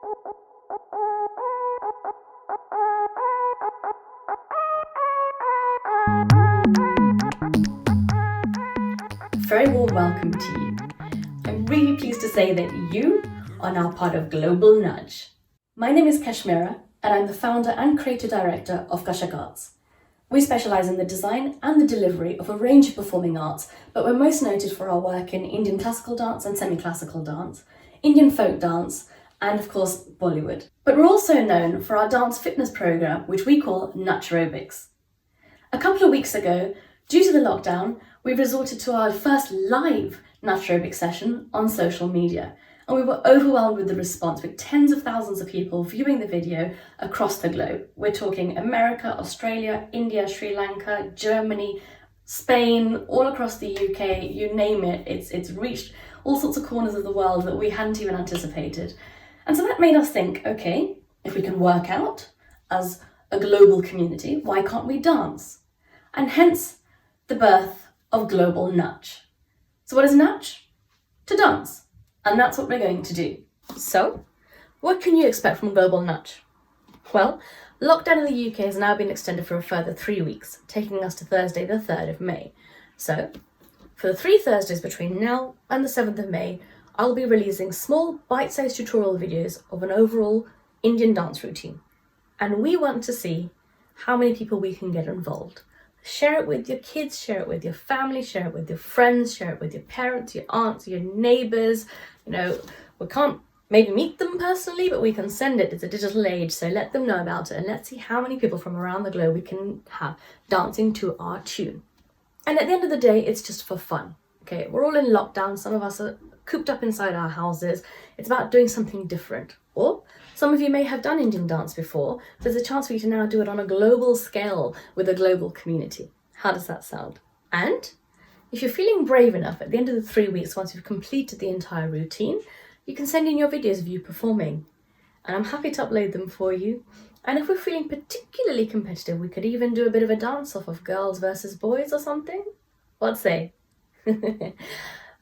Very warm welcome to you. I'm really pleased to say that you are now part of Global NACH. My name is Kashmira and I'm the founder and creative director of KASHAK Arts. We specialise in the design and the delivery of a range of performing arts, but we're most noted for our work in Indian classical dance and semi-classical dance, Indian folk dance, and of course Bollywood. But we're also known for our dance fitness programme, which we call NACH Aerobics. A couple of weeks ago, due to the lockdown, we resorted to our first live NACH Aerobics session on social media, and we were overwhelmed with the response, with tens of thousands of people viewing the video across the globe. We're talking America, Australia, India, Sri Lanka, Germany, Spain, all across the UK, you name it. It's reached all sorts of corners of the world that we hadn't even anticipated. And so that made us think, okay, if we can work out as a global community, why can't we dance? And hence the birth of Global NACH. So what is NACH? To dance. And that's what we're going to do. So, what can you expect from Global NACH? Well, lockdown in the UK has now been extended for a further 3 weeks, taking us to Thursday the 3rd of May. So, for the 3 Thursdays between now and the 7th of May, I'll be releasing small bite-sized tutorial videos of an overall Indian dance routine. And we want to see how many people we can get involved. Share it with your kids, share it with your family, share it with your friends, share it with your parents, your aunts, your neighbours. You know, we can't maybe meet them personally, but we can send it. It's a digital age, so let them know about it and let's see how many people from around the globe we can have dancing to our tune. And at the end of the day, it's just for fun. Okay, we're all in lockdown. Some of us are cooped up inside our houses. It's about doing something different. Or some of you may have done Indian dance before. There's a chance for you to now do it on a global scale with a global community. How does that sound? And if you're feeling brave enough, at the end of the 3 weeks, once you've completed the entire routine, you can send in your videos of you performing. And I'm happy to upload them for you. And if we're feeling particularly competitive, we could even do a bit of a dance-off of girls versus boys or something. What say?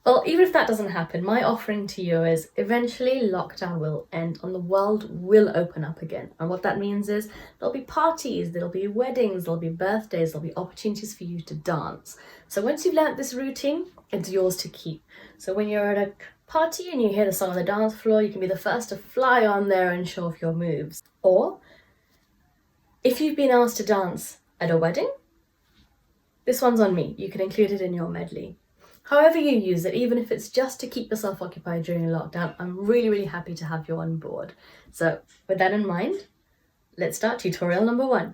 Well, even if that doesn't happen, my offering to you is eventually lockdown will end and the world will open up again. And what that means is there'll be parties, there'll be weddings, there'll be birthdays, there'll be opportunities for you to dance. So once you've learnt this routine, it's yours to keep. So when you're at a party and you hear the song on the dance floor, you can be the first to fly on there and show off your moves. Or if you've been asked to dance at a wedding, this one's on me. You can include it in your medley. However you use it, even if it's just to keep yourself occupied during lockdown, I'm really, really happy to have you on board. So with that in mind, let's start tutorial number 1.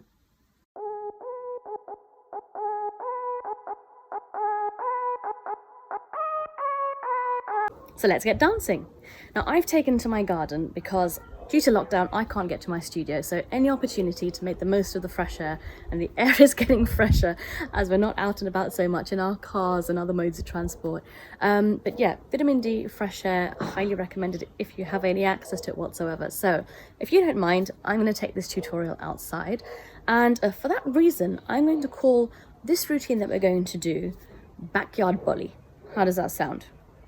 So let's get dancing. Now I've taken to my garden because due to lockdown, I can't get to my studio, so any opportunity to make the most of the fresh air, and the air is getting fresher as we're not out and about so much in our cars and other modes of transport. But yeah, vitamin D, fresh air, highly recommended if you have any access to it whatsoever. So if you don't mind, I'm going to take this tutorial outside, and for that reason, I'm going to call this routine that we're going to do Backyard Bolly. How does that sound?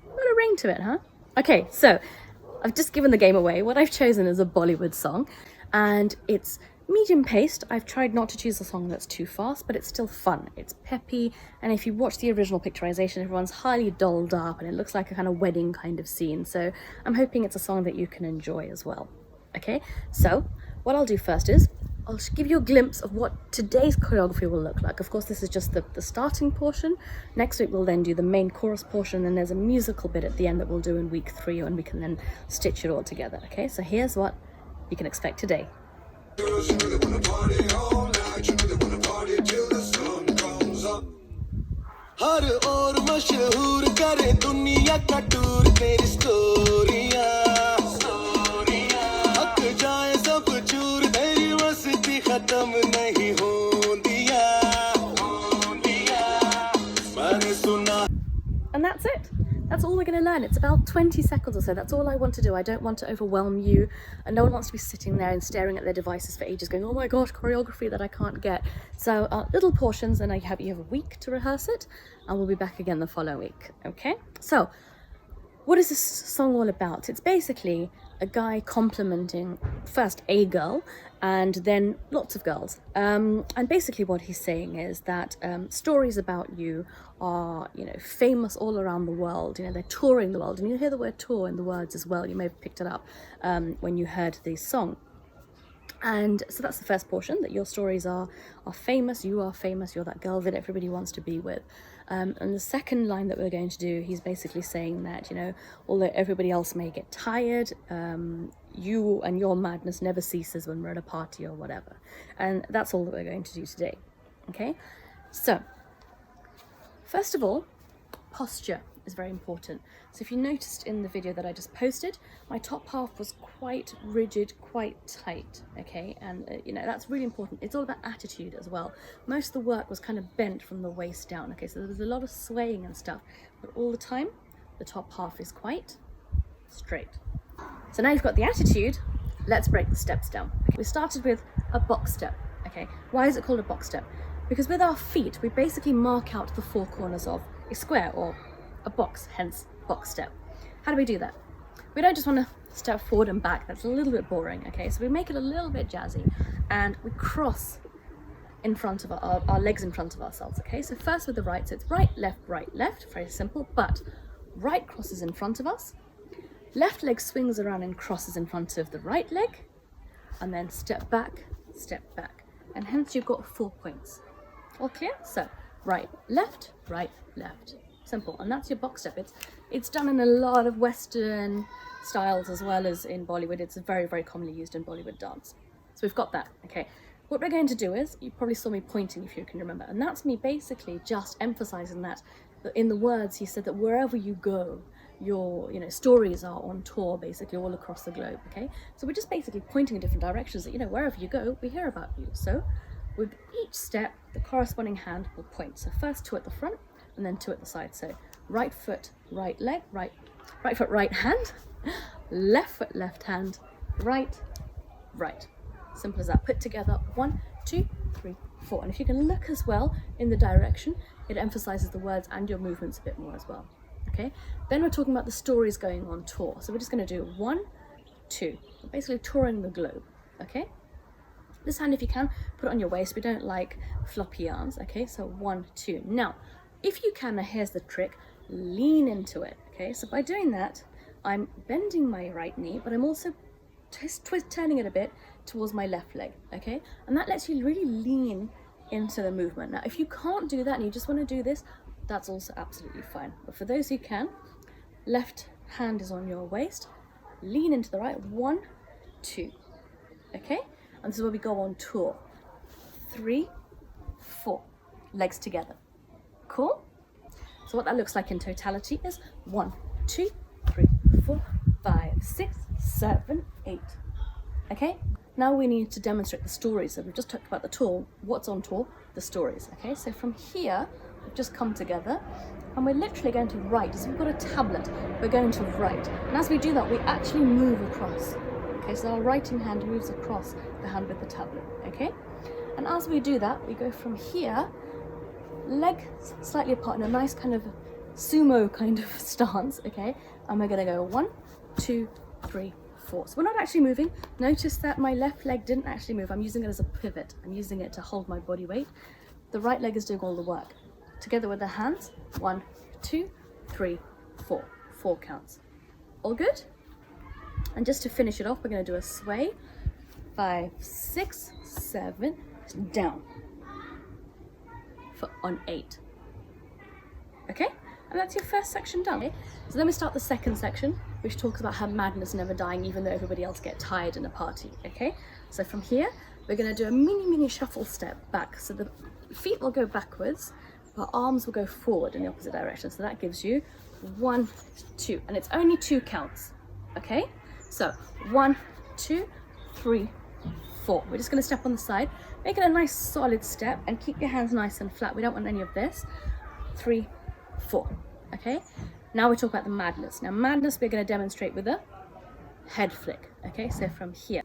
Got a ring to it, huh? Okay, so I've just given the game away. What I've chosen is a Bollywood song, and it's medium paced. I've tried not to choose a song that's too fast, but it's still fun. It's peppy, and if you watch the original picturization, everyone's highly dolled up, and it looks like a kind of wedding kind of scene. So I'm hoping it's a song that you can enjoy as well. Okay, so what I'll do first is I'll give you a glimpse of what today's choreography will look like. Of course, this is just the starting portion. Next week, we'll then do the main chorus portion, and there's a musical bit at the end that we'll do in week 3, and we can then stitch it all together. Okay, so here's what you can expect today. And that's it. That's all we're going to learn. It's about 20 seconds or so. That's all I want to do. I don't want to overwhelm you, and no one wants to be sitting there and staring at their devices for ages going, oh my gosh, choreography that I can't get. So little portions, and you have a week to rehearse it, and we'll be back again the following week. Okay, so what is this song all about? It's basically a guy complimenting first a girl and then lots of girls. And basically what he's saying is that stories about you are, you know, famous all around the world. You know, they're touring the world, and you hear the word tour in the words as well. You may have picked it up when you heard the song. And so that's the first portion, that your stories are famous, you are famous, you're that girl that everybody wants to be with. And the second line that we're going to do, he's basically saying that, you know, although everybody else may get tired, you and your madness never ceases when we're at a party or whatever. And that's all that we're going to do today. Okay, so first of all, posture is very important. So if you noticed in the video that I just posted, my top half was quite rigid, quite tight, okay? And you know, that's really important. It's all about attitude as well. Most of the work was kind of bent from the waist down, okay? So there was a lot of swaying and stuff, but all the time, the top half is quite straight. So now you've got the attitude, let's break the steps down. Okay, we started with a box step, okay? Why is it called a box step? Because with our feet, we basically mark out the four corners of a square or a box, hence box step. How do we do that? We don't just want to step forward and back, that's a little bit boring, okay? So we make it a little bit jazzy and we cross in front of our legs in front of ourselves, okay? So first with the right, so it's right, left, very simple, but right crosses in front of us, left leg swings around and crosses in front of the right leg, and then step back, and hence you've got 4 points. All clear? So right, left, simple, and that's your box step. It's done in a lot of Western styles as well as in Bollywood. It's very, very commonly used in Bollywood dance. So we've got that, okay. What we're going to do is, you probably saw me pointing if you can remember, and that's me basically just emphasizing that in the words he said that wherever you go, your, you know, stories are on tour basically all across the globe, okay. So we're just basically pointing in different directions that, you know, wherever you go, we hear about you. So with each step, the corresponding hand will point. So first 2 at the front, and then 2 at the side. So right foot, right leg, right foot, right hand, left foot, left hand, right. Simple as that. Put together 1, 2, 3, 4. And if you can look as well in the direction, it emphasizes the words and your movements a bit more as well. Okay. Then we're talking about the stories going on tour. So we're just going to do 1, 2. We're basically touring the globe. Okay. This hand, if you can, put it on your waist. We don't like floppy arms. Okay. So 1, 2. Now, if you can, now here's the trick, lean into it, okay? So by doing that, I'm bending my right knee, but I'm also turning it a bit towards my left leg, okay? And that lets you really lean into the movement. Now, if you can't do that and you just want to do this, that's also absolutely fine. But for those who can, left hand is on your waist, lean into the right, 1, 2, okay? And this is where we go on tour. 3, 4, legs together. Cool? So what that looks like in totality is 1, 2, 3, 4, 5, 6, 7, 8. Okay? Now we need to demonstrate the stories. So we've just talked about the tour. What's on tour? The stories. Okay? So from here, we've just come together and we're literally going to write. So we've got a tablet. We're going to write. And as we do that, we actually move across. Okay? So our writing hand moves across the hand with the tablet. Okay? And as we do that, we go from here, legs slightly apart in a nice kind of sumo kind of stance, okay? And we're gonna go 1, 2, 3, 4. So we're not actually moving. Notice that my left leg didn't actually move. I'm using it as a pivot. I'm using it to hold my body weight. The right leg is doing all the work. Together with the hands, 1, 2, 3, 4. 4 counts. All good? And just to finish it off, we're gonna do a sway. 5, 6, 7, down. On 8. Okay, and that's your first section done. Okay? So then we start the second section, which talks about how madness never dying even though everybody else get tired in a party. Okay, so from here we're going to do a mini shuffle step back. So the feet will go backwards, but arms will go forward in the opposite direction. So that gives you 1, 2, and it's only 2 counts. Okay, so 1, 2, 3, 4. We're just going to step on the side, make it a nice solid step and keep your hands nice and flat. We don't want any of this. 3, 4. Okay, now we talk about the madness. Now madness we're going to demonstrate with a head flick. Okay, so from here,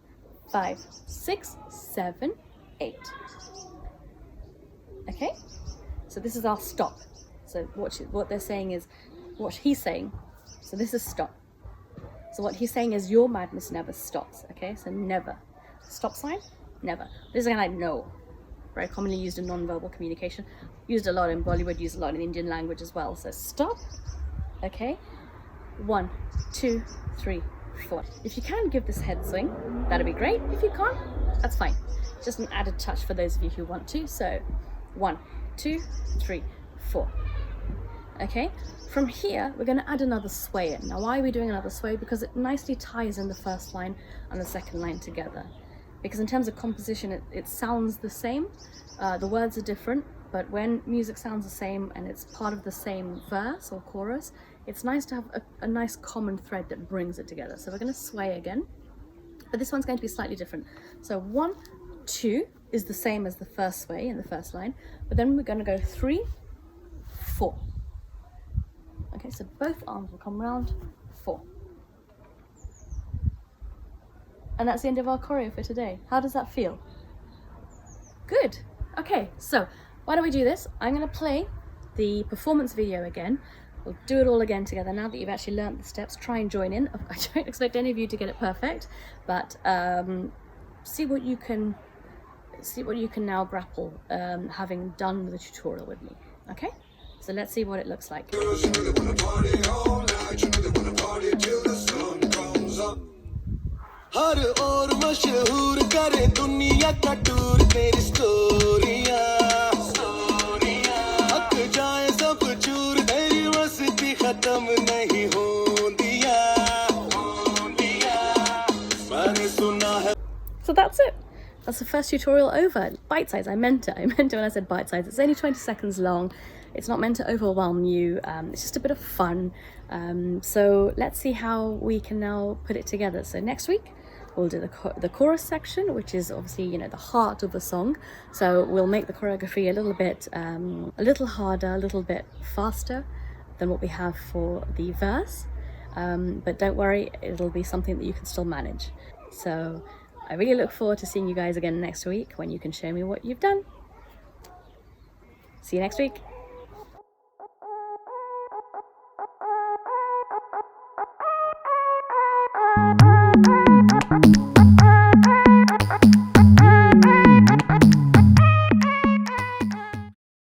5, 6, 7, 8. Okay, so this is our stop. So what they're saying is, what he's saying So this is stop. So what he's saying is your madness never stops, okay? So never. Stop sign, never. This is again like no. Very commonly used in non-verbal communication. Used a lot in Bollywood, used a lot in Indian language as well. So stop, okay? 1, 2, 3, 4. If you can give this head swing, that'd be great. If you can't, that's fine. Just an added touch for those of you who want to. So 1, 2, 3, 4. Okay, from here we're going to add another sway in. Now why are we doing another sway? Because it nicely ties in the first line and the second line together. Because in terms of composition it sounds the same, the words are different, but when music sounds the same and it's part of the same verse or chorus, it's nice to have a nice common thread that brings it together. So we're going to sway again, but this one's going to be slightly different. So 1, 2 is the same as the first sway in the first line, but then we're going to go 3, 4. Okay, so both arms will come round, 4. And that's the end of our choreo for today. How does that feel? Good. Okay, so why don't we do this? I'm going to play the performance video again. We'll do it all again together. Now that you've actually learnt the steps, try and join in. I don't expect any of you to get it perfect, but see what you can now grapple having done the tutorial with me. Okay? So let's see what it looks like. So that's it. That's the first tutorial over. Bite size, I meant it when I said bite size. It's only 20 seconds long. It's not meant to overwhelm you. It's just a bit of fun. So let's see how we can now put it together. So next week we'll do the chorus section, which is obviously, you know, the heart of the song. So we'll make the choreography a little bit, a little harder, a little bit faster than what we have for the verse. But don't worry, it'll be something that you can still manage. So I really look forward to seeing you guys again next week when you can show me what you've done. See you next week.